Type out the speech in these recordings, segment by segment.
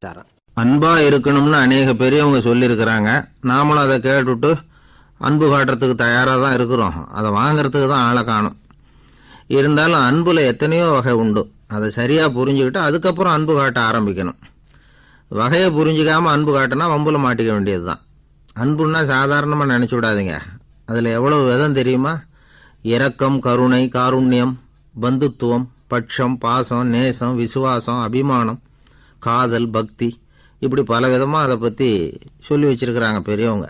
தரேன். அன்பா இருக்கணும்னு அநேக பெரியவங்க சொல்லியிருக்கிறாங்க. நாமளும் அதை கேட்டுட்டு அன்பு காட்டுறதுக்கு தயாராக தான் இருக்கிறோம். அதை வாங்கறதுக்கு தான் ஆளை காணும். இருந்தாலும் அன்புல எத்தனையோ வகை உண்டு. அதை சரியா புரிஞ்சுக்கிட்டு அதுக்கப்புறம் அன்பு காட்ட ஆரம்பிக்கணும். வகையை புரிஞ்சுக்காம அன்பு காட்டினா வம்புல மாட்டிக்க வேண்டியது தான். அன்புன்னா சாதாரணமாக நினைச்சு விடாதீங்க. அதில் எவ்வளவு விதம் தெரியுமா? இரக்கம், கருணை, காருண்யம், பந்துத்துவம், பட்சம், பாசம், நேசம், விசுவாசம், அபிமானம், காதல், பக்தி, இப்படி பல விதமாக அதை பற்றி சொல்லி வச்சிருக்கிறாங்க பெரியவங்க.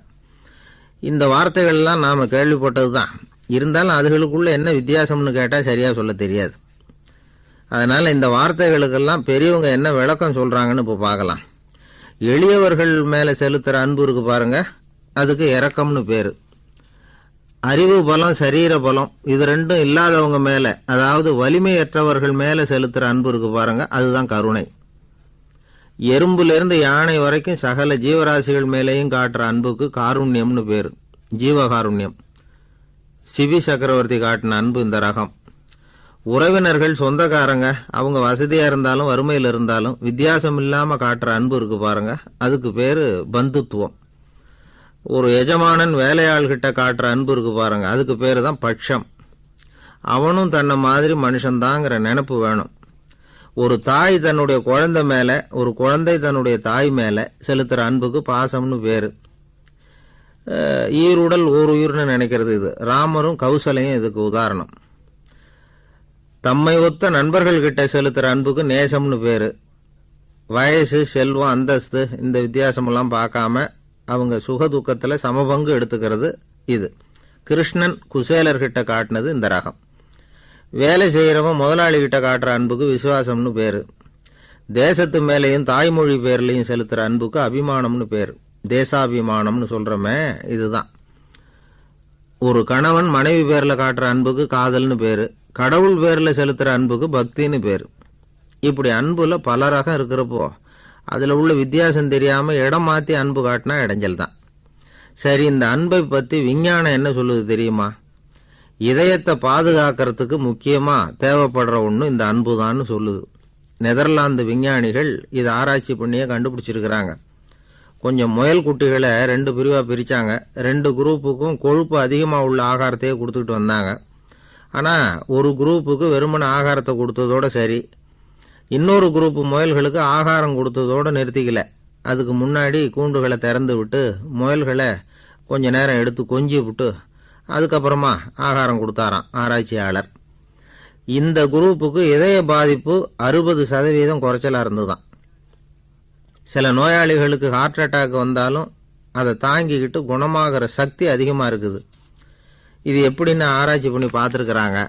இந்த வார்த்தைகள்லாம் நாம் கேள்விப்பட்டது தான். இருந்தாலும் அதுகளுக்குள்ள என்ன வித்தியாசம்னு கேட்டால் சரியாக சொல்ல தெரியாது. அதனால் இந்த வார்த்தைகளுக்கெல்லாம் பெரியவங்க என்ன விளக்கம் சொல்கிறாங்கன்னு இப்போ பார்க்கலாம். எளியவர்கள் மேலே செலுத்துகிற அன்பு இருக்கு பாருங்க, அதுக்கு இரக்கம்னு பேர். அறிவு பலம், சரீர பலம், இது ரெண்டும் இல்லாதவங்க மேலே, அதாவது வலிமையற்றவர்கள் மேலே செலுத்துகிற அன்பு இருக்கு பாருங்க, அதுதான் கருணை. எறும்புலேருந்து யானை வரைக்கும் சகல ஜீவராசிகள் மேலேயும் காட்டுற அன்புக்கு காருண்யம்னு பேர், ஜீவகாருண்யம். சிவி சக்கரவர்த்தி காட்டின அன்பு இந்த ரகம். உறவினர்கள், சொந்தக்காரங்க, அவங்க வசதியாக இருந்தாலும் வறுமையில் இருந்தாலும் வித்தியாசம் இல்லாமல் காட்டுற அன்பு இருக்கு பாருங்க, அதுக்கு பேர் பந்துத்துவம். ஒரு எஜமானன் வேலையாள்கிட்ட காட்டுற அன்பு இருக்கு பாருங்க, அதுக்கு பேர் தான் பட்சம். அவனும் தன்னை மாதிரி மனுஷன்தாங்கிற நினைப்பு வேணும். ஒரு தாய் தன்னுடைய குழந்தை மேலே, ஒரு குழந்தை தன்னுடைய தாய் மேலே செலுத்துகிற அன்புக்கு பாசம்னு பேர். ஈருடல் ஓர் உயிர்னு நினைக்கிறது இது. ராமரும் கௌசலையும் இதுக்கு உதாரணம். தம்மை ஒத்த நண்பர்கள் கிட்ட செலுத்துகிற அன்புக்கு நேசம்னு பேர். வயசு, செல்வம், அந்தஸ்து, இந்த வித்தியாசமெல்லாம் பார்க்காம அவங்க சுக துக்கத்தில் சமபங்கு எடுத்துக்கிறது இது. கிருஷ்ணன் குசேலர்கிட்ட காட்டினது இந்த ரகம். வேலை செய்கிறவன் முதலாளிகிட்ட காட்டுற அன்புக்கு விசுவாசம்னு பேர். தேசத்து மேலேயும் தாய்மொழி பேர்லையும் செலுத்துகிற அன்புக்கு அபிமானம்னு பேர். தேசாபிமானம்னு சொல்கிறோமே, இதுதான். ஒரு கணவன் மனைவி பேரில் காட்டுற அன்புக்கு காதல்னு பேர். கடவுள் பேரில் செலுத்துகிற அன்புக்கு பக்தின்னு பேர். இப்படி அன்புல பல ரகம் இருக்கிறப்போ அதில் உள்ள வித்தியாசம் தெரியாமல் இடம் மாற்றி அன்பு காட்டினா இடைஞ்சல் தான். சரி, இந்த அன்பை பற்றி விஞ்ஞானம் என்ன சொல்லுது தெரியுமா? இதயத்தை பாதுகாக்கிறதுக்கு முக்கியமாக தேவைப்படுற ஒன்று இந்த அன்பு தான்னு சொல்லுது. நெதர்லாந்து விஞ்ஞானிகள் இதை ஆராய்ச்சி பண்ணியே கண்டுபிடிச்சிருக்கிறாங்க. கொஞ்சம் முயல் குட்டிகளை 2 பிரிவாக பிரித்தாங்க. 2 குரூப்புக்கும் கொழுப்பு அதிகமாக உள்ள ஆகாரத்தையே கொடுத்துக்கிட்டு வந்தாங்க. ஆனால் ஒரு குரூப்புக்கு வெறுமன ஆகாரத்தை கொடுத்ததோட சரி, இன்னொரு குரூப்பு முயல்களுக்கு ஆகாரம் கொடுத்ததோடு நிறுத்திக்கல. அதுக்கு முன்னாடி கூண்டுகளை திறந்து விட்டு முயல்களை கொஞ்ச நேரம் எடுத்து கொஞ்சி விட்டு அதுக்கப்புறமா ஆகாரம் கொடுத்தாராம் ஆராய்ச்சியாளர். இந்த குரூப்புக்கு இதய பாதிப்பு 60% குறைச்சலாக இருந்துதான். சில நோயாளிகளுக்கு ஹார்ட் அட்டாக் வந்தாலும் அதை தாங்கிக்கிட்டு குணமாகிற சக்தி அதிகமாக இருக்குது. இது எப்படின்னு ஆராய்ச்சி பண்ணி பார்த்துருக்குறாங்க.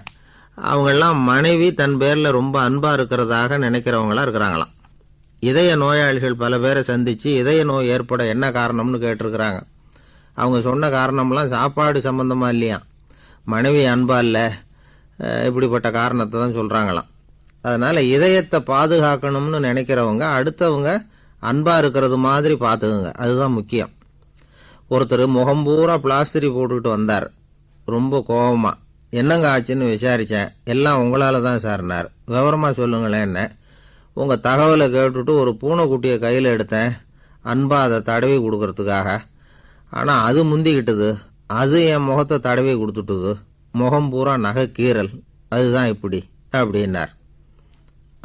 அவங்கெல்லாம் மனைவி தன் பேரில் ரொம்ப அன்பாக இருக்கிறதாக நினைக்கிறவங்களா இருக்கிறாங்களாம். இதய நோயாளிகள் பல பேரை சந்தித்து இதய நோய் ஏற்பட என்ன காரணம்னு கேட்டிருக்கிறாங்க. அவங்க சொன்ன காரணம்லாம் சாப்பாடு சம்பந்தமாக இல்லையா, மனைவி அன்பா இல்லை, இப்படிப்பட்ட காரணத்தை தான் சொல்கிறாங்களாம். அதனால் இதயத்தை பாதுகாக்கணும்னு நினைக்கிறவங்க அடுத்தவங்க அன்பாக இருக்கிறது மாதிரி பார்த்துக்குங்க, அதுதான் முக்கியம். ஒருத்தர் முகம் பூரா பிளாஸ்டரி போட்டுக்கிட்டு வந்தார். ரொம்ப கோபமா, என்னங்க ஆச்சுன்னு விசாரித்தேன். எல்லாம் உங்களால் தான் சார்னார். விவரமாக சொல்லுங்களேன். என்ன உங்கள் தகவலை கேட்டுட்டு ஒரு பூனைக்குட்டியை கையில் எடுத்தேன், அன்பா அதை தடவி கொடுக்கறதுக்காக. ஆனால் அது முந்திக்கிட்டது, அது என் முகத்தை தடவி கொடுத்துட்டுது, முகம் பூரா நகை கீறல், அதுதான் இப்படி அப்படின்னார்.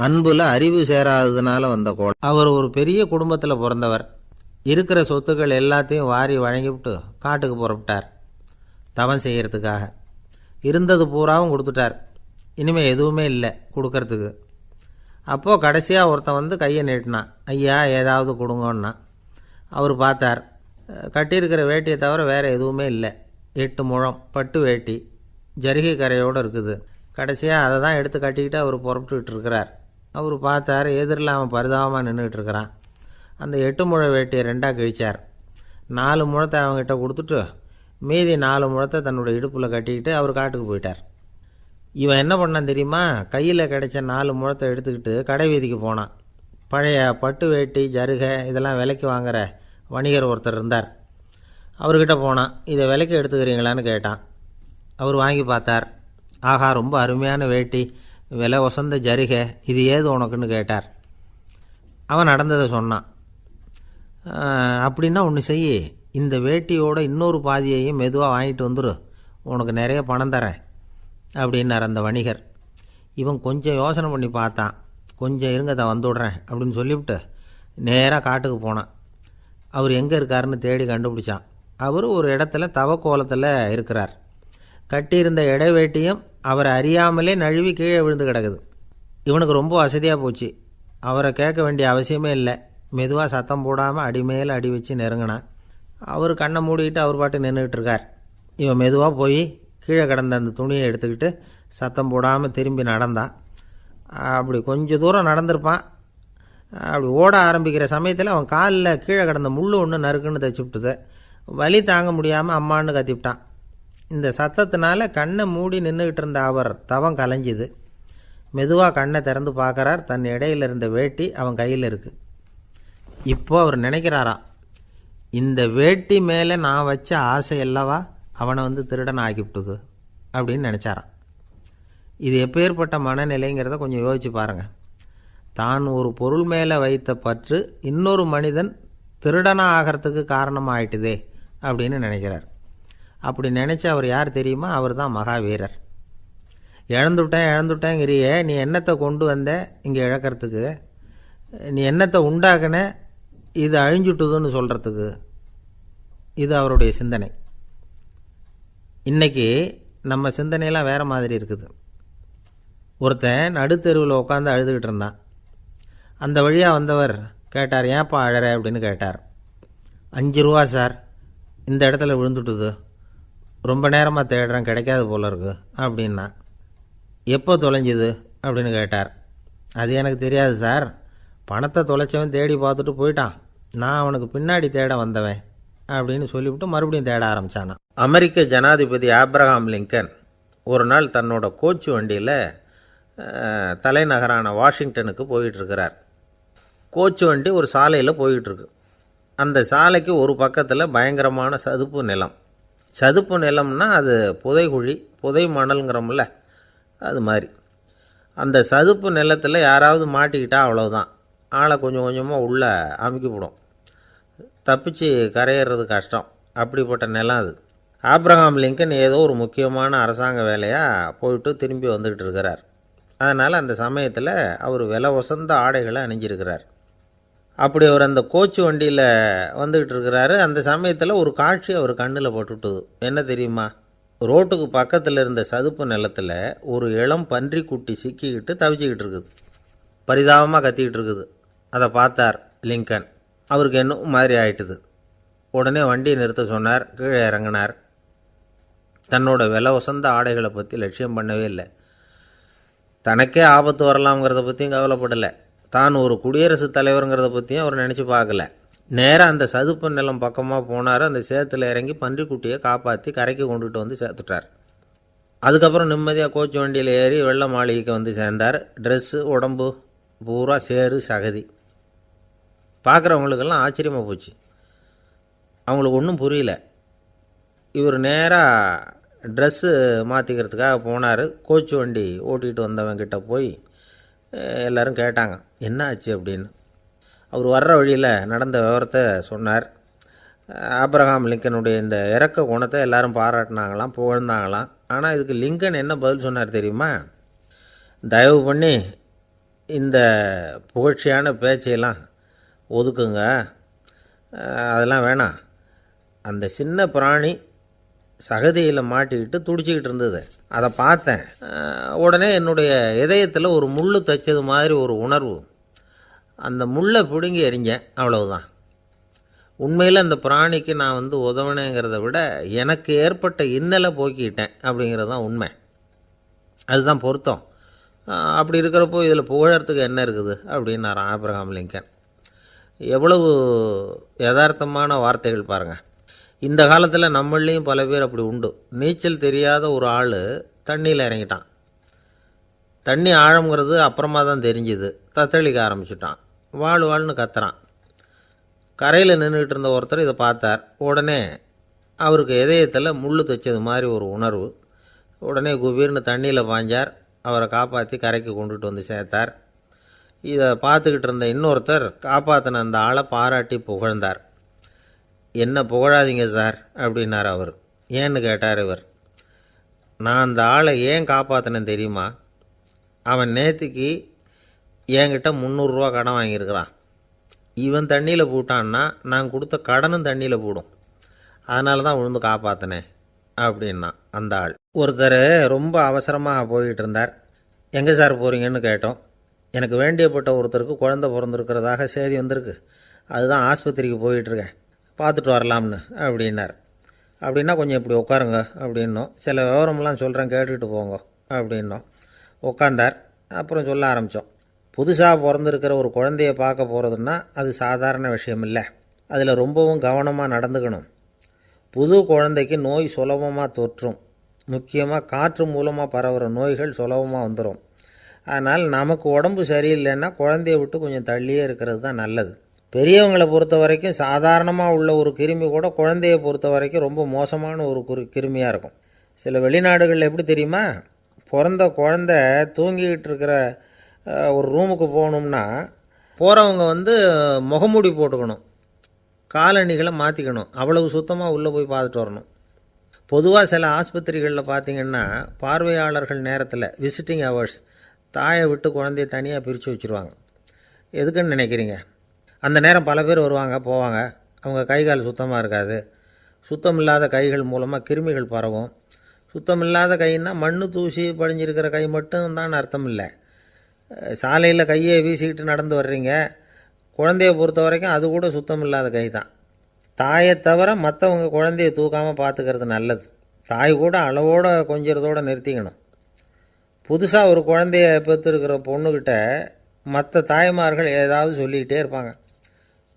அன்புல அறிவு சேராததுனால வந்த கோலம். அவர் ஒரு பெரிய குடும்பத்தில் பிறந்தவர். இருக்கிற சொத்துக்கள் எல்லாத்தையும் வாரி வழங்கிவிட்டு காட்டுக்கு புறப்பட்டார் தவம் செய்யறதுக்காக. இருந்தது பூராவும் கொடுத்துட்டார். இனிமேல் எதுவுமே இல்லை கொடுக்கறதுக்கு. அப்போது கடைசியாக ஒருத்தன் வந்து கையை நீட்டினான். ஐயா ஏதாவது கொடுங்கன்னா. அவர் பார்த்தார். கட்டியிருக்கிற வேட்டியை தவிர வேறு எதுவுமே இல்லை. 8 முழம் பட்டு வேட்டி, ஜரிகை கரையோடு இருக்குது. கடைசியாக அதை தான் எடுத்து கட்டிக்கிட்டு அவர் புறப்பட்டுக்கிட்டு இருக்கிறார். அவர் பார்த்தார், எதிரில் அவன் பரிதாபமாக நின்றுக்கிட்டு இருக்கிறான். அந்த 8 முழ வேட்டியை 2ஆக கிழிச்சார். 4 முழத்தை அவங்ககிட்ட கொடுத்துட்டு மீதி 4 முழத்தை தன்னுடைய இடுப்பில் கட்டிக்கிட்டு அவர் காட்டுக்கு போயிட்டார். இவன் என்ன பண்ணான் தெரியுமா? கையில் கிடைச்ச 4 முழத்தை எடுத்துக்கிட்டு கடை வீதிக்கு போனான். பழைய பட்டு வேட்டி, ஜருகை இதெல்லாம் விலைக்கு வாங்குற வணிகர் ஒருத்தர் இருந்தார். அவர்கிட்ட போனான். இதை விலைக்கு எடுத்துக்கிறீங்களான்னு கேட்டான். அவர் வாங்கி பார்த்தார். ஆகா, ரொம்ப அருமையான வேட்டி, விலை ஒசந்த ஜருகை, இது ஏது உனக்குன்னு கேட்டார். அவன் நடந்ததை சொன்னான். அப்படின்னா ஒன்று செய்யி, இந்த வேட்டியோட இன்னொரு பாதியையும் மெதுவாக வாங்கிட்டு வந்துரு, உனக்கு நிறைய பணம் தரேன் அப்படின்னார் அந்த வணிகர். இவன் கொஞ்சம் யோசனை பண்ணி பார்த்தான். கொஞ்சம் இருங்க, தான் வந்துவிட்றேன் அப்படின்னு சொல்லிவிட்டு நேராக காட்டுக்கு போனான். அவர் எங்கே இருக்காருன்னு தேடி கண்டுபிடிச்சான். அவர் ஒரு இடத்துல தவக்கோலத்தில் இருக்கிறார். கட்டியிருந்த இடைவேட்டியும் அவரை அறியாமலே நழுவி கீழே விழுந்து கிடக்குது. இவனுக்கு ரொம்ப வசதியாக போச்சு. அவரை கேட்க வேண்டிய அவசியமே இல்லை. மெதுவாக சத்தம் போடாமல் அடி மேலே அடி வச்சு நெருங்கினான். அவர் கண்ணை மூடிக்கிட்டு அவர் பாட்டு நின்றுக்கிட்டு இருக்கார். இவன் மெதுவாக போய் கீழே கிடந்த அந்த துணியை எடுத்துக்கிட்டு சத்தம் போடாமல் திரும்பி நடந்தான். அப்படி கொஞ்சம் தூரம் நடந்திருப்பான். அப்படி ஓட ஆரம்பிக்கிற சமயத்தில் அவன் காலில் கீழே கிடந்த முள் ஒன்று நறுக்குன்னு தைச்சி விட்டுது. வலி தாங்க முடியாமல் அம்மான்னு கத்திவிட்டான். இந்த சத்தத்தினால கண்ணை மூடி நின்றுக்கிட்டு இருந்த அவர் தவம் கலைஞ்சிது. மெதுவாக கண்ணை திறந்து பார்க்குறார். தன் இடையில் இருந்த வேட்டி அவன் கையில் இருக்குது. இப்போ அவர் நினைக்கிறாராம், இந்த வேட்டி மேலே நான் வச்ச ஆசை அல்லவா அவனை திருடன் ஆக்கிவிட்டுது அப்படின்னு நினச்சாரான். இது எப்பேற்பட்ட மனநிலைங்கிறத கொஞ்சம் யோசிச்சு பாருங்கள். தான் ஒரு பொருள் மேலே வைத்த பற்று இன்னொரு மனிதன் திருடனாக ஆகிறதுக்கு காரணமாக ஆயிட்டுதே அப்படின்னு நினைக்கிறார். அப்படி நினச்சி அவர் யார் தெரியுமா? அவர் தான் மகாவீரர். இழந்துட்டேங்கிறியே, நீ என்னத்தை கொண்டு வந்த இங்கே இழக்கிறதுக்கு? நீ என்னத்தை உண்டாக்குன இது அழிஞ்சுட்டுதுன்னு சொல்கிறதுக்கு? இது அவருடைய சிந்தனை. இன்றைக்கி நம்ம சிந்தனையெல்லாம் வேறு மாதிரி இருக்குது. ஒருத்தன் நடுத்தெருவில் உட்காந்து அழுதுகிட்டு இருந்தான். அந்த வழியாக வந்தவர் கேட்டார், ஏன்ப்பா அழற அப்படின்னு கேட்டார். 5 ரூபா சார், இந்த இடத்துல விழுந்துட்டுது, ரொம்ப நேரமாக தேடுறேன், கிடைக்காது போல இருக்கு அப்படின்னா. எப்போ தொலைஞ்சுது அப்படின்னு கேட்டார். அது எனக்கு தெரியாது சார், பணத்தை தொலைச்சவன் தேடி பார்த்துட்டு போயிட்டான், நான் அவனுக்கு பின்னாடி தேட வந்தவன் அப்படின்னு சொல்லிவிட்டு மறுபடியும் தேட ஆரம்பித்தானா. அமெரிக்க ஜனாதிபதி ஆப்ரஹாம் லிங்கன் ஒரு நாள் தன்னோட கோச்சு வண்டியில் தலைநகரான வாஷிங்டனுக்கு போயிட்டுருக்கிறார். கோச்சு வண்டி ஒரு சாலையில் போயிட்டுருக்கு. அந்த சாலைக்கு ஒரு பக்கத்தில் பயங்கரமான சதுப்பு நிலம். சதுப்பு நிலம்னா அது புதைகுழி, புதை மணல்ங்கிறோம்ல, அது மாதிரி. அந்த சதுப்பு நிலத்தில் யாராவது மாட்டிக்கிட்டால் அவ்வளோதான், ஆளை கொஞ்சம் கொஞ்சமாக உள்ளே அமுக்கிவிடும், தப்பிச்சு கரையிறது கஷ்டம். அப்படிப்பட்ட நிலம் அது. ஆப்ரஹாம் லிங்கன் ஏதோ ஒரு முக்கியமான அரசாங்க வேலையாக போயிட்டு திரும்பி வந்துக்கிட்டு இருக்கிறார். அதனால் அந்த சமயத்தில் அவர் விலை உசந்த ஆடைகளை அணிஞ்சிருக்கிறார். அப்படி அவர் அந்த கோச்சு வண்டியில் வந்துக்கிட்டு இருக்கிறாரு. அந்த சமயத்தில் ஒரு காட்சி அவர் கண்ணில் பட்டுட்டுது. என்ன தெரியுமா? ரோட்டுக்கு பக்கத்தில் இருந்த சதுப்பு நிலத்தில் ஒரு இளம் பன்றிக்குட்டி சிக்கிக்கிட்டு தவிச்சிக்கிட்டு இருக்குது. பரிதாபமாக கத்திக்கிட்டு இருக்குது. அதை பார்த்தார் லிங்கன். அவருக்கு இன்னும் மாதிரி ஆயிட்டுது. உடனே வண்டியை நிறுத்த சொன்னார். கீழே இறங்கினார். தன்னோட விலை உசந்த ஆடைகளை பற்றி லட்சியம் பண்ணவே இல்லை. தனக்கே ஆபத்து வரலாம்ங்கிறத பற்றியும் கவலைப்படலை. தான் ஒரு குடியரசுத் தலைவருங்கிறத பற்றியும் அவர் நினச்சி பார்க்கல. நேராக அந்த சதுப்பு நிலம் பக்கமாக போனார். அந்த சேத்துல இறங்கி பன்றிக்குட்டியை காப்பாற்றி கரைக்கு கொண்டுட்டு வந்து சேர்த்துட்டார். அதுக்கப்புறம் நிம்மதியாக கோச்சு வண்டியில் ஏறி வெள்ளை மாளிகைக்கு வந்து சேர்ந்தார். ட்ரெஸ்ஸு, உடம்பு பூரா சேறு சகதி. பார்க்குறவங்களுக்கெல்லாம் ஆச்சரியமாக போச்சு. அவங்களுக்கு ஒன்றும் புரியல. இவர் நேராக ட்ரெஸ்ஸு மாற்றிக்கிறதுக்காக போனார். கோச்சு வண்டி ஓட்டிகிட்டு வந்தவங்கிட்ட போய் எல்லோரும் கேட்டாங்க, என்ன ஆச்சு அப்படின்னு. அவர் வர்ற வழியில் நடந்த விவரத்தை சொன்னார். ஆப்ரஹாம் லிங்கனுடைய இந்த இறக்க குணத்தை எல்லாரும் பாராட்டினாங்களாம், புகழ்ந்தாங்களாம். ஆனால் இதுக்கு லிங்கன் என்ன பதில் சொன்னார் தெரியுமா? தயவு பண்ணி இந்த புகழ்ச்சியான பேச்சையெல்லாம் ஒதுக்குங்க, அதெல்லாம் வேணாம். அந்த சின்ன பிராணி சகதியில் மாட்டிக்கிட்டு துடிச்சிக்கிட்டு இருந்தது, அதை பார்த்தேன். உடனே என்னுடைய இதயத்தில் ஒரு முள் தைச்சது மாதிரி ஒரு உணர்வு. அந்த முள்ளை பிடுங்கி எறிஞ்சேன், அவ்வளவுதான். உண்மையில் அந்த பிராணிக்கு நான் உதவினேங்கிறத விட எனக்கு ஏற்பட்ட இன்னலை போக்கிக்கிட்டேன் அப்படிங்கிறது தான் உண்மை. அதுதான் பொருத்தம். அப்படி இருக்கிறப்போ இதில் புகழறதுக்கு என்ன இருக்குது அப்படின்னாராம் ஆப்ரஹாம் லிங்கன். எவ்வளவு யதார்த்தமான வார்த்தைகள் பாருங்கள். இந்த காலத்தில் நம்மளையும் பல பேர் அப்படி உண்டு. நீச்சல் தெரியாத ஒரு ஆள் தண்ணியில் இறங்கிட்டான். தண்ணி ஆழம்ங்கிறது அப்புறமா தான் தெரிஞ்சுது. தத்தளிக்க ஆரம்பிச்சிட்டான். வாழ்னு கத்துறான். கரையில் நின்றுக்கிட்டு இருந்த ஒருத்தர் இதை பார்த்தார். உடனே அவருக்கு இதயத்தில் முள் தைச்சது மாதிரி ஒரு உணர்வு. உடனே குபீர்னு தண்ணியில் பாய்ஞ்சார். அவரை காப்பாற்றி கரைக்கு கொண்டுட்டு வந்து சேர்த்தார். இதை பார்த்துக்கிட்டு இருந்த இன்னொருத்தர் காப்பாற்றின அந்த ஆளை பாராட்டி புகழ்ந்தார். என்ன புகழாதீங்க சார் அப்படின்னார் அவர். ஏன்னு கேட்டார் இவர். நான் அந்த ஆளை ஏன் காப்பாற்றினேன் தெரியுமா? அவன் நேற்றுக்கு என்கிட்ட 300 ரூபா கடன் வாங்கியிருக்கிறான். இவன் தண்ணியில் போட்டான்னா நான் கொடுத்த கடனும் தண்ணியில் போடும். அதனால தான் விழுந்து காப்பாற்றினேன் அப்படின்னா அந்த ஆள். ஒருத்தர் ரொம்ப அவசரமாக போய்கிட்டு இருந்தார். எங்கே சார் போகிறீங்கன்னு கேட்டோம். எனக்கு வேண்டியப்பட்ட ஒருத்தருக்கு குழந்தை பிறந்திருக்கிறதாக செய்தி வந்திருக்கு, அதுதான் ஆஸ்பத்திரிக்கு போயிட்டுருக்கேன், பார்த்துட்டு வரலாம்னு அப்படின்னார். அப்படின்னா கொஞ்சம் இப்படி உட்காருங்க அப்படின்னோம். சில விவரமெல்லாம் சொல்கிறேன் கேட்டுக்கிட்டு போங்க அப்படின்னோம். உட்காந்தார். அப்புறம் சொல்ல ஆரம்பித்தோம். புதுசாக பிறந்திருக்கிற ஒரு குழந்தைய பார்க்க போகிறதுன்னா அது சாதாரண விஷயம் இல்லை. அதில் ரொம்பவும் கவனமாக நடந்துக்கணும். புது குழந்தைக்கு நோய் சுலபமாக தொற்றும். முக்கியமாக காற்று மூலமாக பரவுகிற நோய்கள் சுலபமாக வந்துடும். அதனால் நமக்கு உடம்பு சரியில்லைன்னா குழந்தைய விட்டு கொஞ்சம் தள்ளியே இருக்கிறது தான் நல்லது. பெரியவங்களை பொறுத்த வரைக்கும் சாதாரணமாக உள்ள ஒரு கிருமி கூட குழந்தைய பொறுத்த வரைக்கும் ரொம்ப மோசமான ஒரு கிருமியாக இருக்கும். சில வெளிநாடுகளில் எப்படி தெரியுமா, பிறந்த குழந்தை தூங்கிக்கிட்டு இருக்கிற ஒரு ரூமுக்கு போகணும்னா போகிறவங்க முகமூடி போட்டுக்கணும், காலணிகளை மாற்றிக்கணும், அவ்வளவு சுத்தமாக உள்ளே போய் பார்த்துட்டு வரணும். பொதுவாக சில ஆஸ்பத்திரிகளில் பார்த்திங்கன்னா பார்வையாளர்கள் நேரத்தில் விசிட்டிங் ஹவர்ஸ் தாயை விட்டு குழந்தைய தனியாக பிரித்து வச்சுருவாங்க. எதுக்குன்னு நினைக்கிறீங்க? அந்த நேரம் பல பேர் வருவாங்க போவாங்க. அவங்க கை கால் சுத்தமாக இருக்காது. சுத்தம் இல்லாத கைகள் மூலமாக கிருமிகள் பரவும். சுத்தம் இல்லாத கைன்னா மண்ணு தூசி படிஞ்சிருக்கிற கை மட்டும் தான் அர்த்தம் இல்லை. சாலையில் கையை வீசிக்கிட்டு நடந்து வர்றீங்க, குழந்தைய பொறுத்த வரைக்கும் அது கூட சுத்தம் இல்லாத கை தான். தாயை தவிர மற்றவங்க குழந்தைய தூக்காமல் பார்த்துக்கிறது நல்லது. தாய் கூட அளவோடு கொஞ்சிறதோடு நிறுத்திக்கணும். புதுசாக ஒரு குழந்தைய பெற்றுருக்கிற பொண்ணுக்கிட்ட மற்ற தாய்மார்கள் ஏதாவது சொல்லிக்கிட்டே இருப்பாங்க.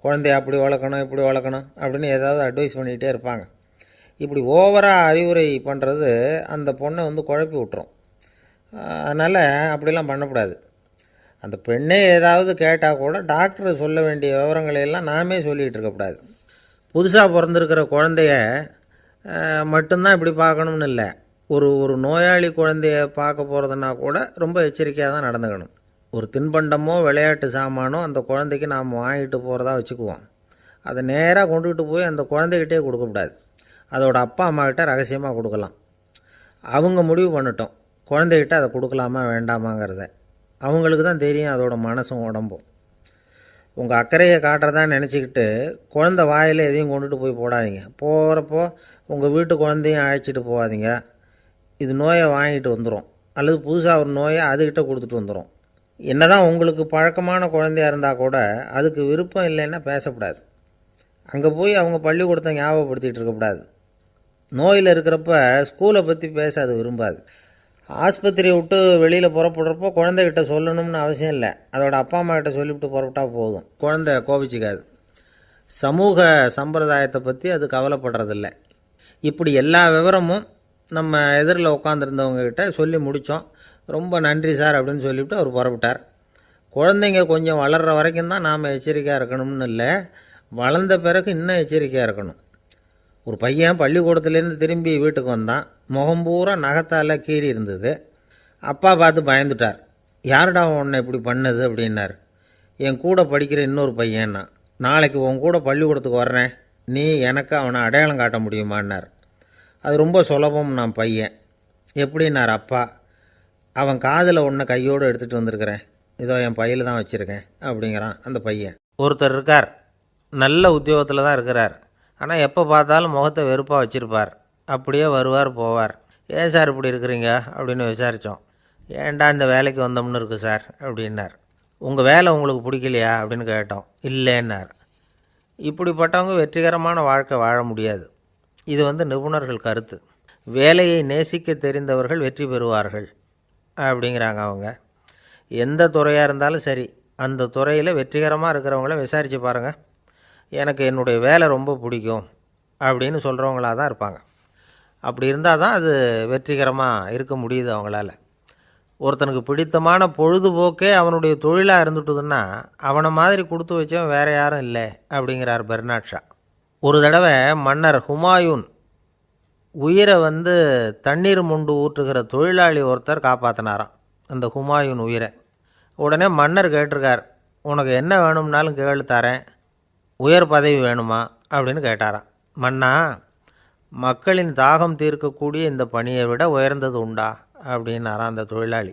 குழந்தைய அப்படி வளர்க்கணும் இப்படி வளர்க்கணும் அப்படின்னு ஏதாவது அட்வைஸ் பண்ணிக்கிட்டே இருப்பாங்க. இப்படி ஓவராக அறிவுரை பண்ணுறது அந்த பொண்ணை குழப்பி விட்டுரும். அதனால் அப்படிலாம் பண்ணக்கூடாது. அந்த பெண்ணே ஏதாவது கேட்டால் கூட டாக்டர் சொல்ல வேண்டிய விவரங்களையெல்லாம் நாமே சொல்லிகிட்டு இருக்கக்கூடாது. புதுசாக பிறந்திருக்கிற குழந்தைய மட்டும்தான் இப்படி பார்க்கணும்னு இல்லை. ஒரு நோயாளி குழந்தைய பார்க்க போகிறதுனா கூட ரொம்ப எச்சரிக்கையாக தான் நடந்துக்கணும். ஒரு தின்பண்டமோ விளையாட்டு சாமானோ அந்த குழந்தைக்கு நாம் வாங்கிட்டு போகிறதா வச்சுக்குவோம். அதை நேராக கொண்டுகிட்டு போய் அந்த குழந்தைகிட்டே கொடுக்கக்கூடாது. அதோட அப்பா அம்மாக்கிட்ட ரகசியமாக கொடுக்கலாம். அவங்க முடிவு பண்ணட்டும் குழந்தைகிட்ட அதை கொடுக்கலாமா வேண்டாமாங்கிறத. அவங்களுக்கு தான் தெரியும் அதோட மனசும் உடம்பும். உங்கள் அக்கறையை காட்டுறதா நினச்சிக்கிட்டு குழந்தை வாயில் எதையும் கொண்டுட்டு போய் போடாதீங்க. போகிறப்போ உங்கள் வீட்டு குழந்தையும் அழைச்சிட்டு போகாதீங்க. இது நோயை வாங்கிட்டு வந்துடும், அல்லது புதுசாக ஒரு நோயை அதுக்கிட்ட கொடுத்துட்டு வந்துடும். என்ன தான் உங்களுக்கு பழக்கமான குழந்தையாக இருந்தால் கூட அதுக்கு விருப்பம் இல்லைன்னா பேசக்கூடாது. அங்கே போய் அவங்க பள்ளிக்கூடத்தை ஞாபகப்படுத்திகிட்டு இருக்கக்கூடாது. நோயில் இருக்கிறப்ப ஸ்கூலை பற்றி பேச அது விரும்பாது. ஆஸ்பத்திரியை விட்டு வெளியில் புறப்படுறப்போ குழந்தைகிட்ட சொல்லணும்னு அவசியம் இல்லை. அதோட அப்பா அம்மா கிட்ட சொல்லிவிட்டு புறப்பட்டா போதும். குழந்தை கோபிச்சிக்காது. சமூக சம்பிரதாயத்தை பற்றி அது கவலைப்படுறதில்லை. இப்படி எல்லா விவரமும் நம்ம எதிரில் உட்காந்துருந்தவங்ககிட்ட சொல்லி முடித்தோம். ரொம்ப நன்றி சார் அப்படின்னு சொல்லிவிட்டு அவர் புறப்பட்டார். குழந்தைங்க கொஞ்சம் வளர்கிற வரைக்கும் தான் நாம் எச்சரிக்கையாக இருக்கணும்னு இல்லை, வளர்ந்த பிறகு இன்னும் எச்சரிக்கையாக இருக்கணும். ஒரு பையன் பள்ளிக்கூடத்துலேருந்து திரும்பி வீட்டுக்கு வந்தான். முகம் பூரா நகத்தால் கீறி இருந்தது. அப்பா பார்த்து பயந்துட்டார். யாருடா உன்னை இப்படி பண்ணது அப்படின்னார். என் கூட படிக்கிற இன்னொரு பையன்னா. நாளைக்கு உன் கூட பள்ளிக்கூடத்துக்கு வர்றேன், நீ எனக்கு அவனை அடையாளம் காட்ட முடியுமான்னார். அது ரொம்ப சுலபம் நான் பையன். எப்படின்னார் அப்பா. அவன் காதில் ஒன்று கையோடு எடுத்துகிட்டு வந்திருக்கிறேன், இதோ என் பையில் தான் வச்சுருக்கேன் அப்படிங்கிறான் அந்த பையன். ஒருத்தர் இருக்கார், நல்ல உத்தியோகத்தில் தான் இருக்கிறார். ஆனால் எப்போ பார்த்தாலும் முகத்தை வெறுப்பாக வச்சுருப்பார். அப்படியே வருவார் போவார். ஏன் சார் இப்படி இருக்கிறீங்க அப்படின்னு விசாரித்தோம். ஏன்டா இந்த வேலைக்கு வந்தோம்னு இருக்குது சார் அப்படின்னார். உங்கள் வேலை உங்களுக்கு பிடிக்கலையா அப்படின்னு கேட்டோம். இல்லைன்னார். இப்படிப்பட்டவங்க வெற்றிகரமான வாழ்க்கை வாழ முடியாது. இது நிபுணர்கள் கருத்து. வேலையை நேசிக்க தெரிந்தவர்கள் வெற்றி பெறுவார்கள் அப்படிங்கிறாங்க அவங்க. எந்த துறையாக இருந்தாலும் சரி, அந்த துறையில் வெற்றிகரமாக இருக்கிறவங்கள விசாரித்து பாருங்கள். எனக்கு என்னுடைய வேலை ரொம்ப பிடிக்கும் அப்படின்னு சொல்கிறவங்களாக தான் இருப்பாங்க. அப்படி இருந்தால் தான் அது வெற்றிகரமாக இருக்க முடியுது அவங்களால. ஒருத்தனுக்கு பிடித்தமான பொழுதுபோக்கே அவனுடைய தொழிலாக இருந்துட்டுதுன்னா அவனை மாதிரி கொடுத்து வச்சவன் வேறு யாரும் இல்லை அப்படிங்கிறார் பெர்னாட் ஷா. ஒரு தடவை மன்னர் ஹுமாயூன் உயிரை தண்ணீர் மொண்டு ஊற்றுகிற தொழிலாளி ஒருத்தர் காப்பாற்றினாராம் அந்த ஹுமாயூன் உயிரை. உடனே மன்னர் கேட்டிருக்கார், உனக்கு என்ன வேணும்னாலும் கேளு தரேன், உயர் பதவி வேணுமா அப்படின்னு கேட்டாராம். மன்னா, மக்களின் தாகம் தீர்க்கக்கூடிய இந்த பணியை விட உயர்ந்தது உண்டா அப்படின்னாராம் அந்த தொழிலாளி.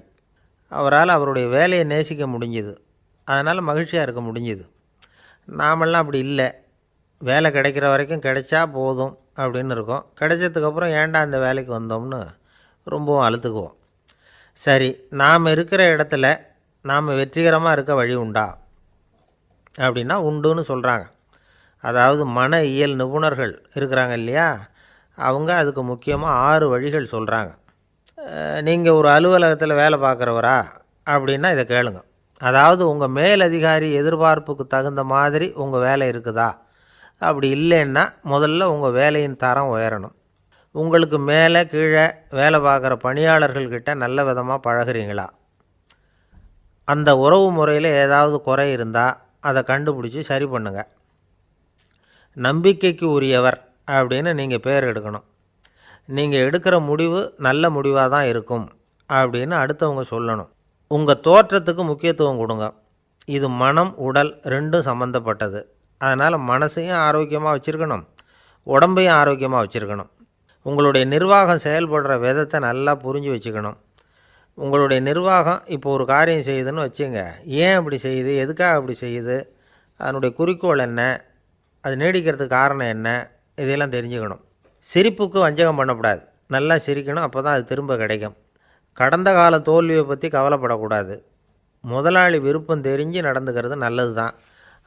அவரால் அவருடைய வேலையை நேசிக்க முடிஞ்சுது, அதனால் மகிழ்ச்சியாக இருக்க முடிஞ்சுது. நாமெல்லாம் அப்படி இல்லை, வேலை கிடைக்கிற வரைக்கும் கிடைச்சா போதும் அப்படின்னு இருக்கோம். கிடைச்சதுக்கப்புறம் ஏன்டா இந்த வேலைக்கு வந்தோம்னு ரொம்பவும் அழுத்துக்குவோம். சரி, நாம் இருக்கிற இடத்துல நாம் வெற்றிகரமாக இருக்க வழி உண்டா அப்படின்னா உண்டுன்னு சொல்கிறாங்க. அதாவது மன இயல் நிபுணர்கள் இருக்கிறாங்க இல்லையா, அவங்க அதுக்கு முக்கியமாக 6 வழிகள் சொல்கிறாங்க. நீங்கள் ஒரு அலுவலகத்தில் வேலை பார்க்குறவரா அப்படின்னா இதை கேளுங்க. அதாவது உங்கள் மேலதிகாரி எதிர்பார்ப்புக்கு தகுந்த மாதிரி உங்கள் வேலை இருக்குதா? அப்படி இல்லைன்னா முதல்ல உங்கள் வேலையின் தரம் உயரணும். உங்களுக்கு மேலே கீழே வேலை பார்க்குற பணியாளர்கள்கிட்ட நல்ல விதமாக பழகுறீங்களா? அந்த உறவு முறையில் ஏதாவது குறை இருந்தால் அதை கண்டுபிடிச்சி சரி பண்ணுங்கள். நம்பிக்கைக்கு உரியவர் அப்படின்னு நீங்கள் பேர் எடுக்கணும். நீங்கள் எடுக்கிற முடிவு நல்ல முடிவாக தான் இருக்கும் அப்படின்னு அடுத்தவங்க சொல்லணும். உங்கள் தோற்றத்துக்கு முக்கியத்துவம் கொடுங்க. இது மனம் உடல் ரெண்டும் சம்மந்தப்பட்டது. அதனால் மனசையும் ஆரோக்கியமாக வச்சுருக்கணும், உடம்பையும் ஆரோக்கியமாக வச்சுருக்கணும். உங்களுடைய நிர்வாகம் செயல்படுற விதத்தை நல்லா புரிஞ்சு வச்சுக்கணும். உங்களுடைய நிர்வாகம் இப்போ ஒரு காரியம் செய்யுதுன்னு வச்சுங்க, ஏன் அப்படி செய்யுது, எதுக்காக அப்படி செய்யுது, அதனுடைய குறிக்கோள் என்ன, அது நீடிக்கிறதுக்கு காரணம் என்ன, இதையெல்லாம் தெரிஞ்சுக்கணும். சிரிப்புக்கு வஞ்சகம் பண்ணக்கூடாது, நல்லா சிரிக்கணும், அப்போ தான் அது திரும்ப கிடைக்கும். கடந்த கால தோல்வியை பற்றி கவலைப்படக்கூடாது. முதலாளி விருப்பம் தெரிஞ்சு நடந்துக்கிறது நல்லது தான்.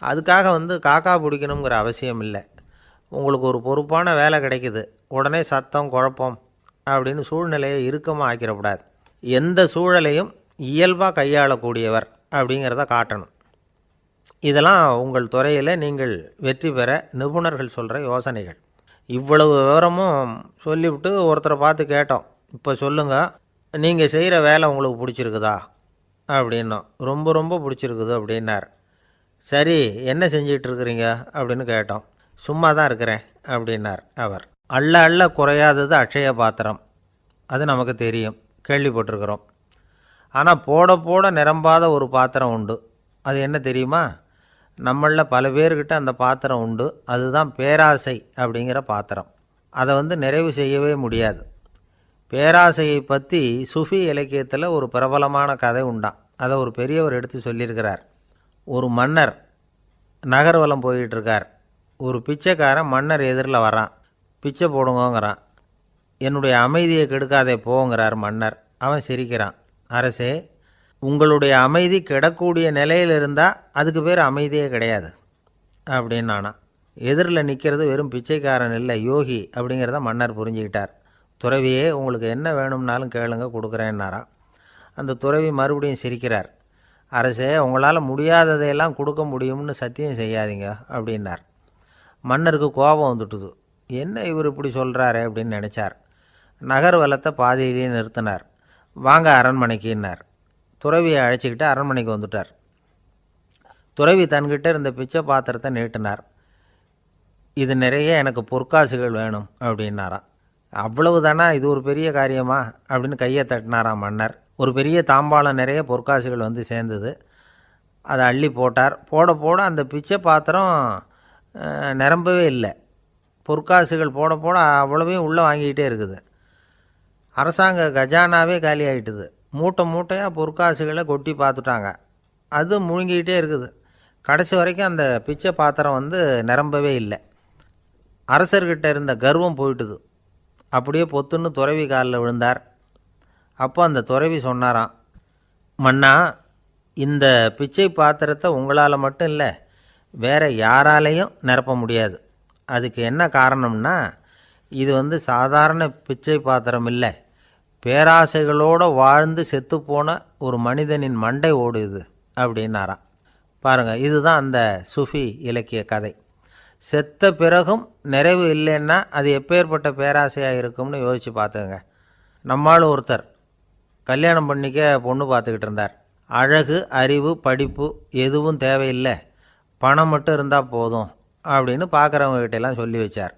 அதுக்காக காக்கா பிடிக்கணுங்கிற அவசியம் இல்லை. உங்களுக்கு ஒரு பொறுப்பான வேலை கிடைக்குது, உடனே சத்தம் குழப்பம் அப்படின்னு சூழ்நிலையை இறுக்கமாக ஆக்கிடக்கூடாது. எந்த சூழலையும் இயல்பாக கையாளக்கூடியவர் அப்படிங்கிறத காட்டணும். இதெல்லாம் உங்கள் துறையில் நீங்கள் வெற்றி பெற நிபுணர்கள் சொல்கிற யோசனைகள். இவ்வளவு விவரமும் சொல்லிவிட்டு ஒருத்தரை பார்த்து கேட்டோம், இப்போ சொல்லுங்கள், நீங்கள் செய்கிற வேலை உங்களுக்கு பிடிச்சிருக்குதா அப்படின்னோம். ரொம்ப ரொம்ப பிடிச்சிருக்குது அப்படின்னார். சரி, என்ன செஞ்சிகிட்ருக்குறீங்க அப்படின்னு கேட்டோம். சும்மா தான் இருக்கிறேன் அப்படின்னார் அவர். அள்ள அள்ள குறையாதது அட்சய பாத்திரம், அது நமக்கு தெரியும், கேள்விப்பட்டிருக்கிறோம். ஆனால் போட போட நிரம்பாத ஒரு பாத்திரம் உண்டு. அது என்ன தெரியுமா? நம்மளில் பல பேர்கிட்ட அந்த பாத்திரம் உண்டு. அதுதான் பேராசை அப்படிங்கிற பாத்திரம். அதை நிறைவு செய்யவே முடியாது. பேராசையை பற்றி சுஃபி இலக்கியத்தில் ஒரு பிரபலமான கதை உண்டாம். அதை ஒரு பெரியவர் எடுத்து சொல்லியிருக்கிறார். ஒரு மன்னர் நகர்வலம் போயிட்டுருக்கார். ஒரு பிச்சைக்காரன் மன்னர் எதிரில் வரான். பிச்சை போடுங்கங்கிறான். என்னுடைய அமைதியை கெடுக்காதே போங்கிறார் மன்னர். அவன் சிரிக்கிறான். அரசே, உங்களுடைய அமைதி கெடக்கூடிய நிலையில் இருந்தால் அதுக்கு பேர் அமைதியே கிடையாது அப்படின்னு நானா. எதிரில் நிற்கிறது வெறும் பிச்சைக்காரன் இல்லை, யோகி அப்படிங்கிறத மன்னர் புரிஞ்சுக்கிட்டார். துறவியே, உங்களுக்கு என்ன வேணும்னாலும் கேளுங்க, கொடுக்குறேன்னாராம். அந்த துறவி மறுபடியும் சிரிக்கிறார். அரசே, உங்களால் முடியாததையெல்லாம் கொடுக்க முடியும்னு சத்தியம் செய்யாதீங்க அப்படின்னார். மன்னருக்கு கோபம் வந்துட்டுது. என்ன இவர் இப்படி சொல்கிறாரு அப்படின்னு நினச்சார். நகர்வலத்தை பாதியிலேயே நிறுத்தினார். வாங்க அரண்மனைக்குன்னார். துறவியை அழைச்சிக்கிட்டு அரண்மனைக்கு வந்துட்டார். துறவி தன்கிட்ட இருந்த பிச்சை பாத்திரத்தை நீட்டினார். இது நிறைய எனக்கு பொற்காசுகள் வேணும் அப்படின்னாராம். அவ்வளவு தானா, இது ஒரு பெரிய காரியமா அப்படின்னு கையை தட்டினாராம் மன்னர். ஒரு பெரிய தாம்பாளம் நிறைய பொற்காசுகள் சேர்ந்தது. அதை அள்ளி போட்டார். போட போட அந்த பிச்சை பாத்திரம் நிரம்பவே இல்லை. பொற்காசுகள் போட போட அவ்வளவையும் உள்ளே வாங்கிக்கிட்டே இருக்குது. அரசாங்க கஜானாவே காலி ஆகிட்டுது. மூட்டை மூட்டையாக பொற்காசுகளை கொட்டி பார்த்துட்டாங்க. அது முழுங்கிக்கிட்டே இருக்குது. கடைசி வரைக்கும் அந்த பிச்சை பாத்திரம் நிரம்பவே இல்லை. அரசர்கிட்ட இருந்த கர்வம் போயிட்டுது. அப்படியே பொத்துன்னு துறவி காலில் விழுந்தார். அப்போ அந்த துறவி சொன்னாராம், மன்னா, இந்த பிச்சை பாத்திரத்தை உங்களால் மட்டும் இல்லை, வேறு யாராலையும் நிரப்ப முடியாது. அதுக்கு என்ன காரணம்னா, இது சாதாரண பிச்சை பாத்திரம் இல்லை, பேராசைகளோடு வாழ்ந்து செத்துப்போன ஒரு மனிதனின் மண்டை ஓடுது அப்படின்னாராம். பாருங்கள், இதுதான் அந்த சுஃபி இலக்கிய கதை. செத்த பிறகும் நிறைவு இல்லைன்னா அது எப்பேற்பட்ட பேராசையாக இருக்கும்னு யோசித்து பார்த்துங்க. நம்மால் ஒருத்தர் கல்யாணம் பண்ணிக்க பொண்ணு பார்த்துக்கிட்டு இருந்தார். அழகு, அறிவு, படிப்பு எதுவும் தேவையில்லை, பணம் மட்டும் இருந்தால் போதும் அப்படின்னு பார்க்குறவங்ககிட்டெல்லாம் சொல்லி வச்சார்.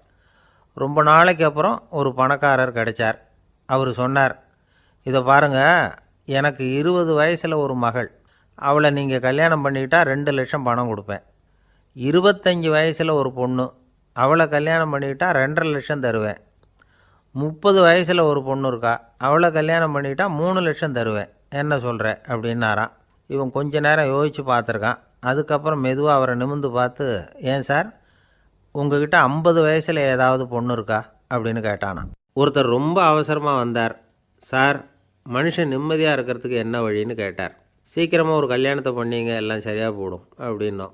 ரொம்ப நாளைக்கு அப்புறம் ஒரு பணக்காரர் கிடைச்சார். அவர் சொன்னார், இதை பாருங்கள், எனக்கு 20 வயசில் ஒரு மகள், அவளை நீங்கள் கல்யாணம் பண்ணிக்கிட்டா 2 லட்சம் பணம் கொடுப்பேன். 25 வயசில் ஒரு பொண்ணு, அவளை கல்யாணம் பண்ணிக்கிட்டா 2.5 லட்சம் தருவேன். 30 வயசில் ஒரு பொண்ணு இருக்கா, அவளை கல்யாணம் பண்ணிக்கிட்டா 3 லட்சம் தருவேன். என்ன சொல்கிற அப்படின்னாராம். இவன் கொஞ்ச நேரம் யோசித்து பார்த்துருக்கான். அதுக்கப்புறம் மெதுவாக அவரை நிமிர்ந்து பார்த்து, ஏன் சார், உங்ககிட்ட 50 வயசில் ஏதாவது பொண்ணு இருக்கா அப்படின்னு கேட்டானான். ஒருத்தர் ரொம்ப அவசரமாக வந்தார். சார், மனுஷன் நிம்மதியாக இருக்கிறதுக்கு என்ன வழின்னு கேட்டார். சீக்கிரமாக ஒரு கல்யாணத்தை பண்ணிங்க, எல்லாம் சரியாக போடும் அப்படின்னோம்.